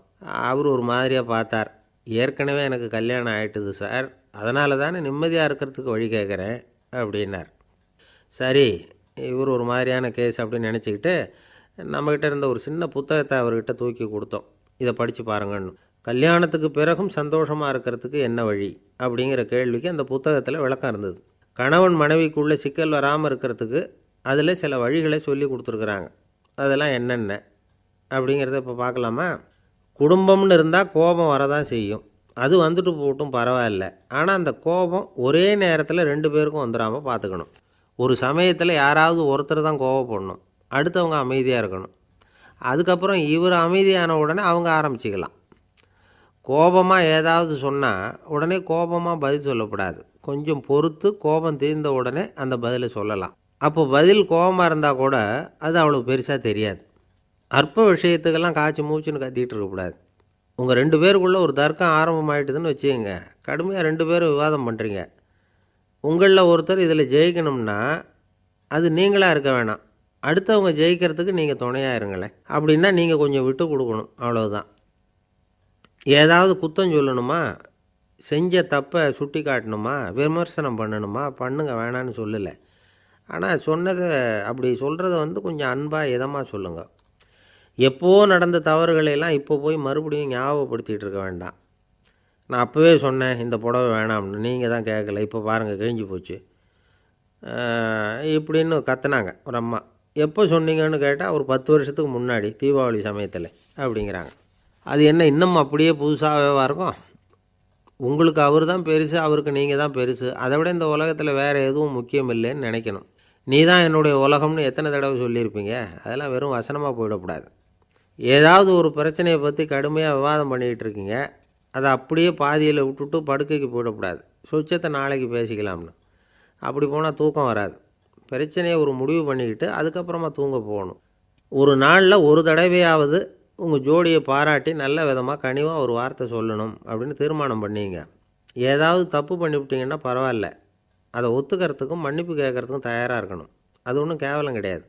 அவர் ஒரு மாதிரியாக பார்த்தார். ஏற்கனவே எனக்கு கல்யாணம் ஆகிட்டுது சார், அதனால தானே நிம்மதியாக இருக்கிறதுக்கு வழி கேட்குறேன் அப்படின்னார். சரி, இவர் ஒரு மாதிரியான கேஸ் அப்படின்னு நினச்சிக்கிட்டு நம்மக்கிட்ட இருந்த ஒரு சின்ன புத்தகத்தை அவர்கிட்ட தூக்கி கொடுத்தோம். இதை படித்து பாருங்கன்னு. கல்யாணத்துக்கு பிறகும் சந்தோஷமாக இருக்கிறதுக்கு என்ன வழி அப்படிங்கிற கேள்விக்கு அந்த புத்தகத்தில் விளக்கம் இருந்தது. கணவன் மனைவிக்குள்ளே சிக்கல் வராமல் இருக்கிறதுக்கு அதில் சில வழிகளை சொல்லி கொடுத்துருக்குறாங்க. அதெல்லாம் என்னென்ன அப்படிங்கிறத இப்போ பார்க்கலாமா? குடும்பம்னு இருந்தால் கோபம் வரதான் செய்யும். அது வந்துட்டு போட்டும் பரவாயில்ல. ஆனால் அந்த கோபம் ஒரே நேரத்தில் 2 பேருக்கும் வந்துடாமல் பார்த்துக்கணும். ஒரு சமயத்தில் யாராவது ஒருத்தர் தான் கோபப்படணும், அடுத்தவங்க அமைதியாக இருக்கணும். அதுக்கப்புறம் இவர் அமைதியான உடனே அவங்க ஆரம்பிச்சிக்கலாம். கோபமாக ஏதாவது சொன்னால் உடனே கோபமாக பதில் சொல்லக்கூடாது. கொஞ்சம் பொறுத்து கோபம் தீர்ந்த உடனே அந்த பதிலை சொல்லலாம். அப்போ பதில் கோபமாக இருந்தால் கூட அது அவ்வளோ பெருசாக தெரியாது. அற்ப விஷயத்துக்கெல்லாம் காய்ச்சி மூச்சுன்னு கத்திகிட்டு இருக்கக்கூடாது. உங்கள் 2 பேருக்குள்ளே ஒரு தர்க்கம் ஆரம்பமாயிட்டுதுன்னு வச்சுக்கோங்க. கடுமையாக 2 பேரும் விவாதம் பண்ணுறீங்க. உங்களில் ஒருத்தர் இதில் ஜெயிக்கணும்னா அது நீங்களாக இருக்க வேணாம், அடுத்தவங்க ஜெயிக்கிறதுக்கு நீங்கள் துணையாக இருங்களேன். அப்படின்னா நீங்கள் கொஞ்சம் விட்டு கொடுக்கணும், அவ்வளவுதான். ஏதாவது குத்தம் சொல்லணுமா, செஞ்ச தப்பை சுட்டி காட்டணுமா, விமர்சனம் பண்ணணுமா, பண்ணுங்க, வேணான்னு சொல்லலை. ஆனால் சொன்னதை அப்படி சொல்கிறத கொஞ்சம் அன்பாக இதமாக சொல்லுங்கள். எப்போவோ நடந்த தவறுகளையெல்லாம் இப்போ போய் மறுபடியும் ஞாபகப்படுத்திகிட்டு இருக்க வேண்டாம். நான் அப்போவே சொன்னேன் இந்த புடவை வேணாம்னு, நீங்கள் தான் கேட்கல, இப்போ பாருங்கள் கிழிஞ்சு போச்சு இப்படின்னு கத்துனாங்க ஒரு அம்மா. எப்போ சொன்னீங்கன்னு கேட்டால் ஒரு 10 வருஷத்துக்கு முன்னாடி தீபாவளி சமயத்தில் அப்படிங்கிறாங்க. அது என்ன இன்னும் அப்படியே புதுசாகவே இருக்கும்? உங்களுக்கு அவர் தான் பெருசு, அவருக்கு நீங்கள் தான் பெருசு. அதை விட இந்த உலகத்தில் வேறு எதுவும் முக்கியம் இல்லைன்னு நினைக்கணும். நீ தான் என்னுடைய உலகம்னு எத்தனை தடவை சொல்லியிருப்பீங்க? அதெல்லாம் வெறும் வசனமாக போயிடக்கூடாது. ஏதாவது ஒரு பிரச்சனையை பற்றி கடுமையாக விவாதம் பண்ணிக்கிட்டு இருக்கீங்க, அதை அப்படியே பாதியில் விட்டுட்டு படுக்கைக்கு போயிடக்கூடாது. சொச்சத்தை நாளைக்கு பேசிக்கலாம்னு. அப்படி போனால் தூக்கம் வராது. பிரச்சனையை ஒரு முடிவு பண்ணிக்கிட்டு அதுக்கப்புறமா தூங்க போகணும். ஒரு நாளில் ஒரு தடவையாவது உங்கள் ஜோடியை பாராட்டி நல்ல விதமாக கனிவாக ஒரு வார்த்தை சொல்லணும் அப்படின்னு தீர்மானம் பண்ணிங்க. ஏதாவது தப்பு பண்ணிவிட்டிங்கன்னா பரவாயில்ல, அதை ஒத்துக்கிறதுக்கும் மன்னிப்பு கேட்குறதுக்கும் தயாராக இருக்கணும். அது ஒன்றும் கேவலம் கிடையாது.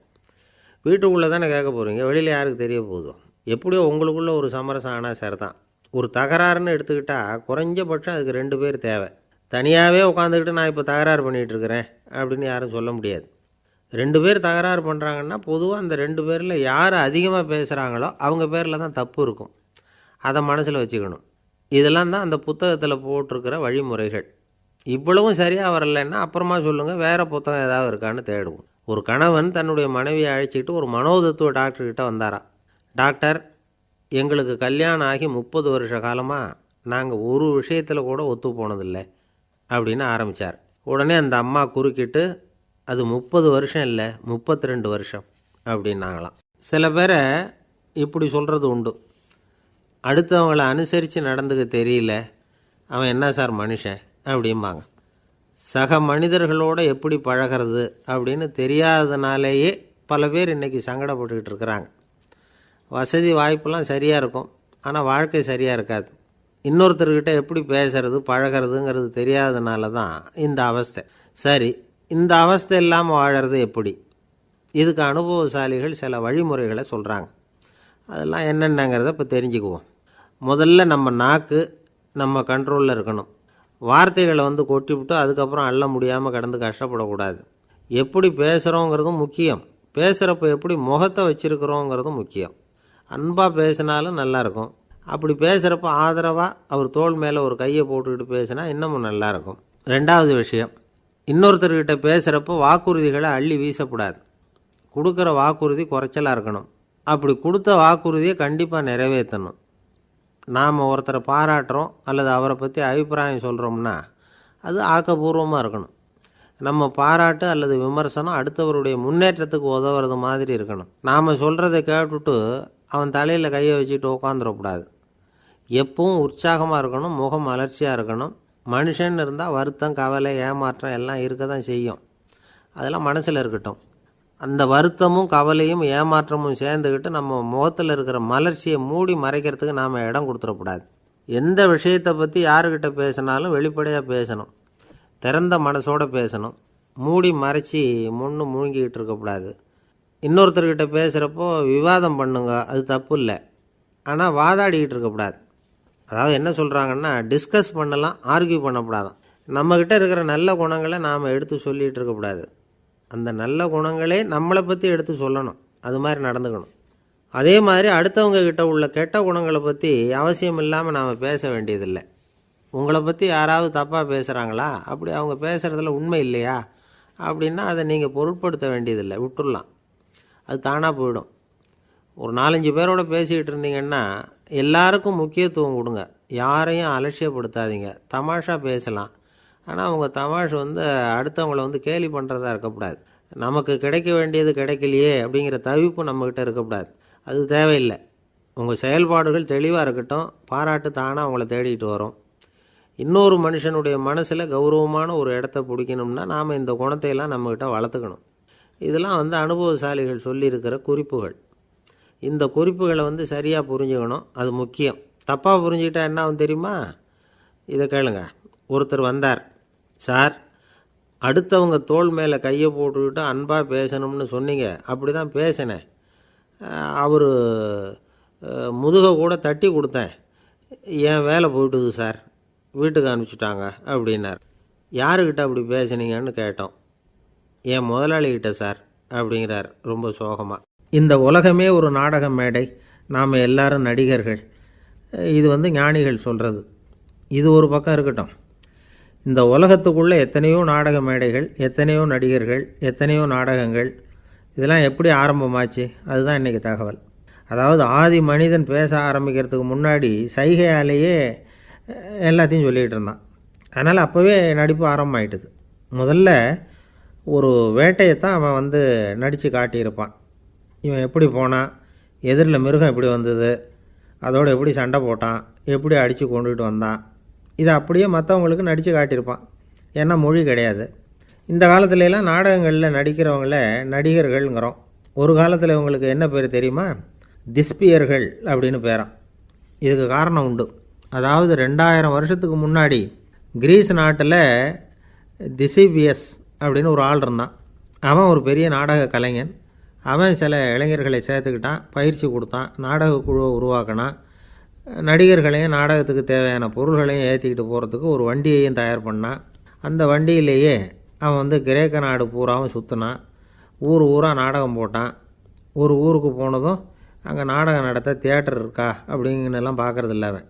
வீட்டுக்குள்ளே தானே கேட்க போகிறீங்க, வெளியில் யாருக்கு தெரிய போதும்? எப்படியோ உங்களுக்குள்ளே ஒரு சமரசம் ஆனால் சரி தான். ஒரு தகராறுன்னு எடுத்துக்கிட்டால் குறைஞ்சபட்சம் அதுக்கு 2 பேர் தேவை. தனியாகவே உட்காந்துக்கிட்டு நான் இப்போ தகராறு பண்ணிகிட்டு இருக்கிறேன் அப்படின்னு யாரும் சொல்ல முடியாது. 2 பேர் தகராறு பண்ணுறாங்கன்னா பொதுவாக அந்த 2 பேரில் யார் அதிகமாக பேசுகிறாங்களோ அவங்க பேரில் தான் தப்பு இருக்கும். அதை மனசில் வச்சுக்கணும். இதெல்லாம் தான் அந்த புத்தகத்தில் போட்டிருக்கிற வழிமுறைகள். இவ்வளவும் சரியாக வரலைன்னா அப்புறமா சொல்லுங்கள், வேறு புத்தகம் ஏதாவது இருக்கான்னு தேடுவோம். ஒரு கணவன் தன்னுடைய மனைவியை அழைச்சிக்கிட்டு ஒரு மனோதத்துவ டாக்டர்கிட்ட வந்தாராம். டாக்டர், எங்களுக்கு கல்யாணம் ஆகி 30 வருஷ காலமாக நாங்கள் ஒரு விஷயத்தில் கூட ஒத்து போனதில்லை அப்படின்னு ஆரம்பித்தார். உடனே அந்த அம்மா குறுக்கிட்டு, அது 30 வருஷம் இல்லை 32 வருஷம் அப்படின்னாங்களாம். சில பேரை இப்படி சொல்கிறது உண்டு. அடுத்தவங்களை அனுசரித்து நடந்துக்க தெரியல, அவன் என்ன சார் மனுஷன் அப்படிம்பாங்க. சக மனிதர்களோடு எப்படி பழகிறது அப்படின்னு தெரியாததுனாலேயே பல பேர் இன்றைக்கி சங்கடப்பட்டுக்கிட்டு இருக்கிறாங்க. வசதி வாய்ப்பெல்லாம் சரியாக இருக்கும், ஆனால் வாழ்க்கை சரியாக இருக்காது. இன்னொருத்தர்கிட்ட எப்படி பேசுறது பழகிறதுங்கிறது தெரியாததுனால தான் இந்த அவஸ்தை. சரி, இந்த அவஸ்தை இல்லாமல் வாழறது எப்படி? இதுக்கு அனுபவசாலிகள் சில வழிமுறைகளை சொல்கிறாங்க. அதெல்லாம் என்னென்னங்கிறத இப்போ தெரிஞ்சுக்குவோம். முதல்ல நம்ம நாக்கு நம்ம கண்ட்ரோலில் இருக்கணும். வார்த்தைகளை கொட்டிவிட்டு அதுக்கப்புறம் அள்ள முடியாமல் கடந்து கஷ்டப்படக்கூடாது. எப்படி பேசுகிறோங்கிறதும் முக்கியம், பேசுகிறப்ப எப்படி முகத்தை வச்சுருக்கிறோங்கிறதும் முக்கியம். அன்பாக பேசினாலும் நல்லாயிருக்கும். அப்படி பேசுகிறப்ப ஆதரவாக அவர் தோள் மேலே ஒரு கையை போட்டுக்கிட்டு பேசினா இன்னமும் நல்லாயிருக்கும். 2வது விஷயம், இன்னொருத்தர்கிட்ட பேசுகிறப்போ வாக்குறுதிகளை அள்ளி வீசக்கூடாது. கொடுக்குற வாக்குறுதி குறைச்சலாக இருக்கணும். அப்படி கொடுத்த வாக்குறுதியை கண்டிப்பாக நிறைவேற்றணும். நாம் ஒருத்தரை பாராட்டுறோம் அல்லது அவரை பற்றி அபிப்பிராயம் சொல்கிறோம்னா அது ஆக்கப்பூர்வமாக இருக்கணும். நம்ம பாராட்டு அல்லது விமர்சனம் அடுத்தவருடைய முன்னேற்றத்துக்கு உதவுறது மாதிரி இருக்கணும். நாம் சொல்கிறத கேட்டுட்டு அவன் தலையில் கையை வச்சுட்டு உட்காந்துடக்கூடாது. எப்பவும் உற்சாகமாக இருக்கணும், முகம் மலர்ச்சியாக இருக்கணும். மனுஷன் இருந்தால் வருத்தம், கவலை, ஏமாற்றம் எல்லாம் இருக்க தான் செய்யும். அதெல்லாம் மனசில் இருக்கட்டும். அந்த வருத்தமும் கவலையும் ஏமாற்றமும் சேர்ந்துக்கிட்டு நம்ம முகத்தில் இருக்கிற மலர்ச்சியை மூடி மறைக்கிறதுக்கு நாம் இடம் கொடுத்துடக்கூடாது. எந்த விஷயத்தை பற்றி யாருக்கிட்ட பேசினாலும் வெளிப்படையாக பேசணும், திறந்த மனசோடு பேசணும். மூடி மறைச்சி முன்னு மூழ்கிக்கிட்டு இருக்கக்கூடாது. இன்னொருத்தர்கிட்ட பேசுகிறப்போ விவாதம் பண்ணுங்க, அது தப்பு இல்லை. ஆனால் வாதாடிக்கிட்டு இருக்கக்கூடாது. அதாவது என்ன சொல்கிறாங்கன்னா, டிஸ்கஸ் பண்ணலாம், ஆர்கியூ பண்ணக்கூடாதான். நம்மக்கிட்ட இருக்கிற நல்ல குணங்களை நாம் எடுத்து சொல்லிகிட்டு இருக்கக்கூடாது. அந்த நல்ல குணங்களே நம்மளை பற்றி எடுத்து சொல்லணும், அது மாதிரி நடந்துக்கணும். அதே மாதிரி அடுத்தவங்க கிட்ட உள்ள கெட்ட குணங்களை பற்றி அவசியம் இல்லாமல் நாம் பேச வேண்டியதில்லை. உங்களை பற்றி யாராவது தப்பாக பேசுகிறாங்களா, அப்படி அவங்க பேசுகிறதுல உண்மை இல்லையா அப்படின்னா அதை நீங்கள் பொருட்படுத்த வேண்டியதில்லை, விட்டுடலாம். அது தானாக போயிடும். ஒரு 4-5 பேரோட பேசிக்கிட்டு இருந்தீங்கன்னா எல்லாருக்கும் முக்கியத்துவம் கொடுங்க, யாரையும் அலட்சியப்படுத்தாதீங்க. தமாஷா பேசலாம், ஆனால் அவங்க தமாஷ் அடுத்தவங்கள கேலி பண்ணுறதா இருக்கக்கூடாது. நமக்கு கிடைக்க வேண்டியது கிடைக்கலையே அப்படிங்கிற தவிப்பு நம்மக்கிட்ட இருக்கக்கூடாது, அது தேவையில்லை. உங்கள் செயல்பாடுகள் தெளிவாக இருக்கட்டும், பாராட்டு தானாக அவங்கள தேடிட்டு வரும். இன்னொரு மனுஷனுடைய மனசில் கௌரவமான ஒரு இடத்த பிடிக்கணும்னா நாம் இந்த குணத்தையெல்லாம் நம்மக்கிட்ட வளர்த்துக்கணும். இதெல்லாம் அனுபவசாலிகள் சொல்லியிருக்கிற குறிப்புகள். இந்த குறிப்புகளை சரியாக புரிஞ்சுக்கணும், அது முக்கியம். தப்பாக புரிஞ்சுக்கிட்டா என்ன ஆகும் தெரியுமா? இதை கேளுங்க. ஒருத்தர் வந்தார், சார் அடுத்தவங்க தோள் மேலே கையை போட்டுக்கிட்டு அன்பாக பேசணும்னு சொன்னீங்க, அப்படி தான் பேசினேன். அவர் முதுகை கூட தட்டி கொடுத்தேன், என் வேலை போயிட்டுது சார், வீட்டுக்கு அனுப்பிச்சிட்டாங்க அப்படின்னார். யாருக்கிட்ட அப்படி பேசுனீங்கன்னு கேட்டோம். என் முதலாளிகிட்ட சார் அப்படிங்கிறார் ரொம்ப சோகமாக. இந்த உலகமே ஒரு நாடக மேடை, நாம் எல்லாரும் நடிகர்கள். இது ஞானிகள் சொல்கிறது. இது ஒரு பக்கம் இருக்கட்டும். இந்த உலகத்துக்குள்ளே எத்தனையோ நாடக மேடைகள், எத்தனையோ நடிகர்கள், எத்தனையோ நாடகங்கள். இதெல்லாம் எப்படி ஆரம்பமாச்சு, அதுதான் இன்றைக்கி தகவல். அதாவது ஆதி மனிதன் பேச ஆரம்பிக்கிறதுக்கு முன்னாடி சைகையாலேயே எல்லாத்தையும் சொல்லிகிட்டு இருந்தான். அதனால் அப்போவே நடிப்பு ஆரம்பமாயிட்டுது. முதல்ல ஒரு வேட்டையைத்தான் அவன் நடித்து காட்டியிருப்பான். இவன் எப்படி போனான், எதிரில் மிருகம் எப்படி வந்தது, அதோடு எப்படி சண்டை போட்டான், எப்படி அடித்து கொண்டுகிட்டு வந்தான், இதை அப்படியே மற்றவங்களுக்கு நடித்து காட்டியிருப்பான். ஏன்னா மொழி கிடையாது. இந்த காலத்துலலாம் நாடகங்களில் நடிக்கிறவங்கள நடிகர்கள்ங்கிறோம். ஒரு காலத்தில் இவங்களுக்கு என்ன பேர் தெரியுமா? திஸ்பியர்கள் அப்படின்னு பேரான். இதுக்கு காரணம் உண்டு. அதாவது 2000 வருஷத்துக்கு முன்னாடி கிரீஸ் நாட்டில் திசிபியஸ் அப்படின்னு ஒரு ஆள் இருந்தான். அவன் ஒரு பெரிய நாடக கலைஞன். அவன் சில இளைஞர்களை சேர்த்துக்கிட்டான், பயிற்சி கொடுத்தான், நாடக குழுவை உருவாக்கினான். நடிகர்களையும் நாடகத்துக்கு தேவையான பொருள்களையும் ஏற்றிக்கிட்டு போகிறதுக்கு ஒரு வண்டியையும் தயார் பண்ணான். அந்த வண்டியிலேயே அவன் கிரேக்க நாடு பூராவும் சுற்றினான். ஊர் ஊராக நாடகம் போட்டான். ஒரு ஊருக்கு போனதும் அங்கே நாடகம் நடத்த தியேட்டர் இருக்கா அப்படிங்கன்னெல்லாம் பார்க்குறதில்ல அவன்.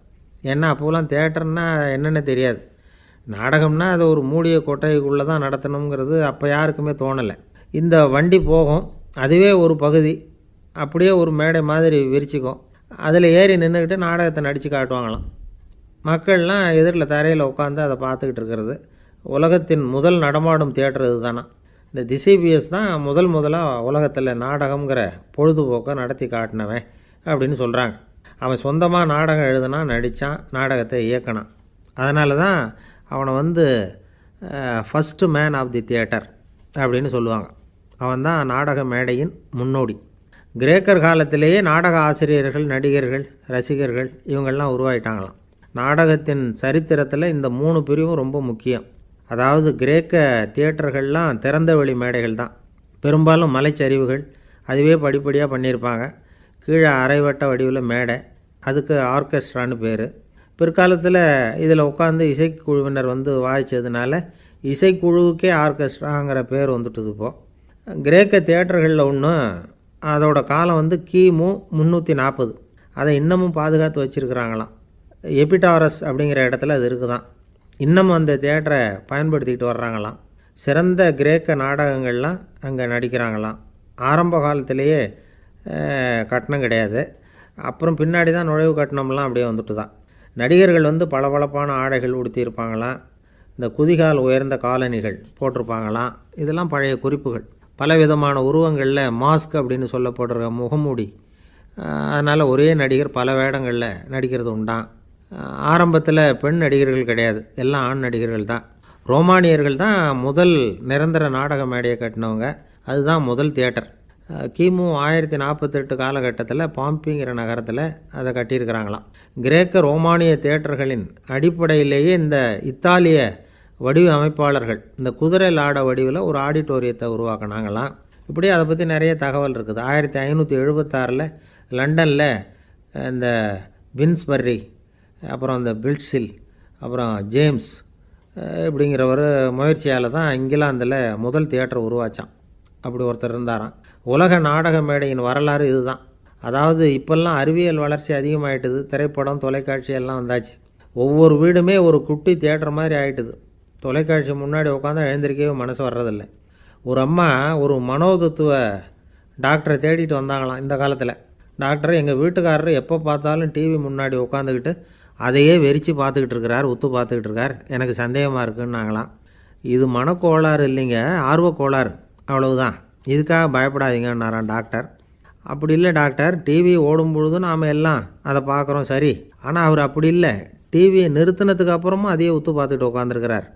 ஏன்னா அப்போலாம் தியேட்டர்னா என்னென்ன தெரியாது. நாடகம்னா அதை ஒரு மூடிய கொட்டைக்குள்ளே தான் நடத்தணுங்கிறது அப்போ யாருக்குமே தோணலை. இந்த வண்டி போகும், அதுவே ஒரு பகுதி அப்படியே ஒரு மேடை மாதிரி விரிச்சிக்கும். அதில் ஏறி நின்றுக்கிட்டு நாடகத்தை நடித்து காட்டுவாங்களாம். மக்கள்லாம் எதிரில் தரையில் உட்காந்து அதை பார்த்துக்கிட்டு இருக்கிறது. உலகத்தின் முதல் நடமாடும் தியேட்டர் இது தானே. இந்த திசிபிஎஸ் தான் முதலாக உலகத்தில் நாடகங்கிற பொழுதுபோக்கை நடத்தி காட்டினவன் அப்படின்னு சொல்கிறாங்க. அவன் சொந்தமாக நாடகம் எழுதுனான், நடித்தான், நாடகத்தை இயக்கினான். அதனால தான் அவனை first man of the theatre அப்படின்னு சொல்லுவாங்க. அவன் தான் நாடக மேடையின் முன்னோடி. கிரேக்கர் காலத்திலேயே நாடக ஆசிரியர்கள், நடிகர்கள், ரசிகர்கள் இவங்கள்லாம் உருவாயிட்டாங்களாம். நாடகத்தின் சரித்திரத்தில் இந்த 3 பிரிவும் ரொம்ப முக்கியம். அதாவது கிரேக்க தியேட்டர்கள்லாம் திறந்த வெளி மேடைகள் தான். பெரும்பாலும் மலைச்சரிவுகள், அதுவே படிப்படியாக பண்ணியிருப்பாங்க. கீழே அரைவட்ட வடிவில் மேடை, அதுக்கு ஆர்கெஸ்ட்ரான்னு பேர். பிற்காலத்தில் இதில் உட்காந்து இசைக்குழுவினர் வாய்ச்சதுனால இசைக்குழுவுக்கே ஆர்கெஸ்ட்ராங்கிற பேர் வந்துட்டுது. இப்போது கிரேக்க தியேட்டர்களில் ஒன்று, அதோட காலம் கிமு 340. அதை இன்னமும் பாதுகாத்து வச்சுருக்கிறாங்களாம். எபிடாரஸ் அப்படிங்கிற இடத்துல அது இருக்குதான். இன்னமும் அந்த தியேட்டரை பயன்படுத்திக்கிட்டு வர்றாங்களாம். சிறந்த கிரேக்க நாடகங்கள்லாம் அங்கே நடிக்கிறாங்களாம். ஆரம்ப காலத்திலேயே கட்டணம் கிடையாது. அப்புறம் பின்னாடி தான் நுழைவு கட்டணம்லாம் அப்படியே வந்துட்டு தான். நடிகர்கள் பளபளப்பான ஆடைகள் உடுத்தியிருப்பாங்களாம். இந்த குதிகால் உயர்ந்த காலணிகள் போட்டிருப்பாங்களாம். இதெல்லாம் பழைய குறிப்புகள். பலவிதமான உருவங்களில் மாஸ்க் அப்படின்னு சொல்லப்படுற முகமூடி. அதனால் ஒரே நடிகர் பல வேடங்களில் நடிக்கிறது உண்டான். ஆரம்பத்தில் பெண் நடிகர்கள் கிடையாது, எல்லாம் ஆண் நடிகர்கள் தான். ரோமானியர்கள் தான் முதல் நிரந்தர நாடக மேடையை கட்டினவங்க. அதுதான் முதல் தியேட்டர். கிமு 1048 காலகட்டத்தில் பாம்பிங்கிற நகரத்தில் அதை கட்டியிருக்கிறாங்களாம். கிரேக்க ரோமானிய தியேட்டர்களின் அடிப்படையிலேயே இந்த இத்தாலிய வடிவமைப்பாளர்கள் இந்த குதிரை லாட வடிவில் ஒரு ஆடிட்டோரியத்தை உருவாக்கினாங்களாம். இப்படி அதை பற்றி நிறைய தகவல் இருக்குது. 1576 லண்டனில் இந்த வின்ஸ்பர்ரி, அப்புறம் இந்த பில்ட்ஸில், அப்புறம் ஜேம்ஸ் இப்படிங்கிறவர் முயற்சியால் தான் இங்கிலாந்தில் முதல் தியேட்டர் உருவாச்சான். அப்படி ஒருத்தர் இருந்தாராம். உலக நாடக மேடையின் வரலாறு இதுதான். அதாவது இப்போல்லாம் அறிவியல் வளர்ச்சி அதிகமாகிட்டுது. திரைப்படம், தொலைக்காட்சி எல்லாம் வந்தாச்சு. ஒவ்வொரு வீடுமே ஒரு குட்டி தியேட்டர் மாதிரி ஆகிட்டுது. தொலைக்காட்சி முன்னாடி உட்காந்து எழுந்திருக்கவே மனசு வர்றதில்லை. ஒரு அம்மா ஒரு மனோதத்துவ டாக்டரை தேடிட்டு வந்தாங்களாம் இந்த காலத்தில். டாக்டர், எங்கள் வீட்டுக்காரர் எப்போ பார்த்தாலும் டிவி முன்னாடி உட்காந்துக்கிட்டு அதையே வெறிச்சு பார்த்துக்கிட்டு இருக்கிறார், உத்து பார்த்துக்கிட்டு இருக்கார், எனக்கு சந்தேகமாக இருக்குன்னாங்களாம். இது மனக்கோளாறு இல்லைங்க, ஆர்வக்கோளாறு, அவ்வளவுதான், இதுக்காக பயப்படாதீங்கன்னாரான் டாக்டர். அப்படி இல்லை டாக்டர், டிவி ஓடும் பொழுது நாம் எல்லாம் அதை பார்க்குறோம், சரி, ஆனால் அவர் அப்படி இல்லை, டிவியை நிறுத்தினதுக்கு அப்புறமும் அதையே உத்து பார்த்துட்டு உட்காந்துருக்கிறார்.